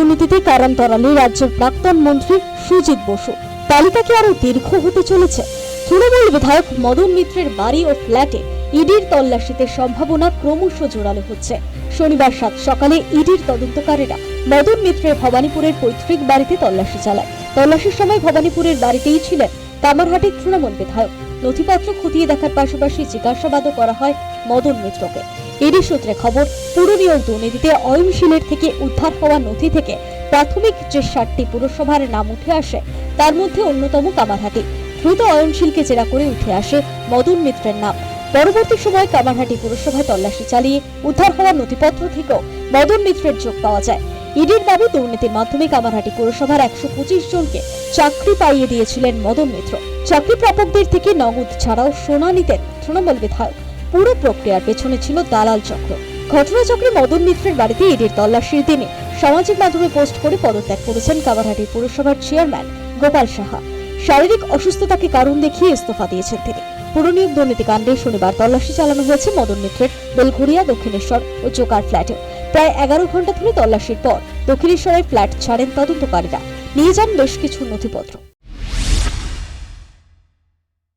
দুর্নীতিতে কারান্তরালে রাজ্যের প্রাক্তন মন্ত্রী সুজিত বসু। তালিকা কি আরো দীর্ঘ হতে চলেছে? তৃণমূল বিধায়ক মদন মিত্রের বাড়ি ও ফ্ল্যাটে ইডির তল্লাশিতে সম্ভাবনা ক্রমশ জোরালো হচ্ছে। শনিবার সাত সকালে ইডির তদন্তকারীরা মদন মিত্রের ভবানীপুরের পৈতৃক বাড়িতে তল্লাশি চালায়। তল্লাশির সময় ভবানীপুরের বাড়িতেই ছিলেন কামারহাটির তৃণমূল বিধায়ক। নথিপত্র খতিয়ে দেখার পাশাপাশি জিজ্ঞাসাবাদও করা হয় মদন মিত্রকে। ইডি সূত্রে খবর, পুরনিয়োগ দুর্নীতিতে অয়নশীলের থেকে উদ্ধার হওয়া নথি থেকে প্রাথমিক যে 7টি পুরসভার নাম উঠে আসে তার মধ্যে অন্যতম কামারহাটি। দ্রুত অয়নশীলকে জেরা করে উঠে আসে মদন মিত্রের নাম। পরবর্তী সময় কামারহাটি পুরসভায় তল্লাশি চালিয়ে উদ্ধার হওয়া নথিপত্র থেকেও মদন মিত্রের যোগ পাওয়া যায়। ইডির দাবি, দুর্নীতির মাধ্যমে কামারহাটি পুরসভার 125 জনকে চাকরি পাইয়ে দিয়েছিলেন মদন মিত্র। চাকরি প্রাপকদের থেকে নগদ ছাড়াও সোনা নিতেন তৃণমূল বিধায়ক। পুরো প্রক্রিয়ার পেছনে ছিল দালাল চক্র। ঘটনাচক্রে মদন মিত্রের বাড়িতে ইডির তল্লাশির দিনে সামাজিক মাধ্যমে পোস্ট করে পদত্যাগ করেছেন কামারহাটি পুরসভার চেয়ারম্যান গোপাল সাহা। শারীরিক অসুস্থতাকে কারণ দেখিয়ে ইস্তফা দিয়েছেন তিনি। পুরনিয়োগ দুর্নীতি কাণ্ডে শনিবার তল্লাশি চালানো হয়েছে মদন মিত্রের বেলঘড়িয়া, দক্ষিণেশ্বর ও চোকার ফ্ল্যাটে। প্রায় 11 ঘন্টা ধরে তল্লাশির পর দক্ষিণেশ্বরের ফ্ল্যাট ছাড়েন তদন্তকারীরা। নিয়ে যান বেশ কিছু নথিপত্র।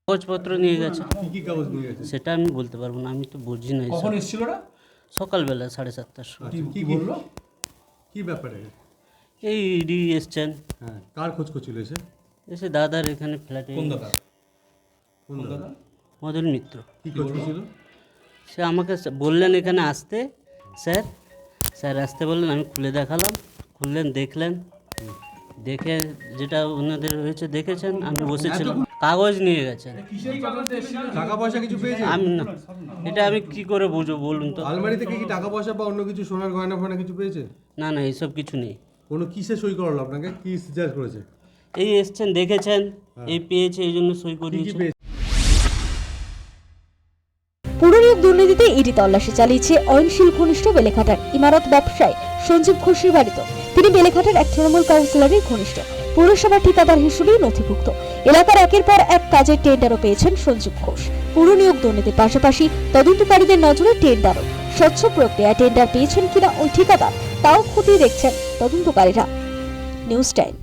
কাগজপত্র নিয়ে গেছে। কি কাগজ নিয়ে গেছে সেটা আমি বলতে পারবো না, আমি তো বুঝি না। কখন এসেছিল ওরা? সকালবেলা 7:30টার সময়। কি বললো? কি ব্যাপারে? এই ইডি এসছেন। হ্যাঁ, কার খোঁজ করছিল এসে? এসে দাদার এখানে ফ্ল্যাটে। কোন দাদা? কোন দাদা? মদন মিত্র। কি খোঁজ করছিল? সে আমাকে বললেন এখানে আসতে, স্যার আসতে বললেন। আমি খুলে দেখালাম, খুললেন, দেখলেন, দেখে যেটা ওনাদের হয়েছে দেখেছেন। আমি বসেছিলাম, কাগজ নিয়ে গেছেন। টাকা পয়সা কিছু পেয়েছে? আমি না, এটা আমি কি করে বুঝবো বলুন তো? আলমারি থেকে কি টাকা পয়সা বা অন্য কিছু সোনার গয়না ফয়না কিছু পেয়েছে? না না, এইসব কিছু নেই। কোনো কিসে সই করালো আপনাকে? কি সিজার করেছে? এই এসছেন, দেখেছেন, এই পেয়েছে, এই জন্য সই কি করিয়েছে। পেয়েছে? পুরনিয়োগ দুর্নীতিতে ইডি তল্লাশি চালিয়েছে অয়নশীল ঘনিষ্ঠ বেলেঘাটার ইমারত ব্যবসায়ী সঞ্জীব ঘোষের বাড়িতে। তিনি বেলেঘাটার এক তৃণমূল কাউন্সিলরের ঘনিষ্ঠ, পুরসভার ঠিকাদার হিসেবেই নথিভুক্ত। এলাকার একের পর এক কাজের টেন্ডারও পেয়েছেন সঞ্জীব ঘোষ। পুরনিয়োগ দুর্নীতির পাশাপাশি তদন্তকারীদের নজরে টেন্ডারও। স্বচ্ছ প্রক্রিয়ায় টেন্ডার পেয়েছেন কিনা ওই ঠিকাদার তাও খতিয়ে দেখছেন তদন্তকারীরা। News time.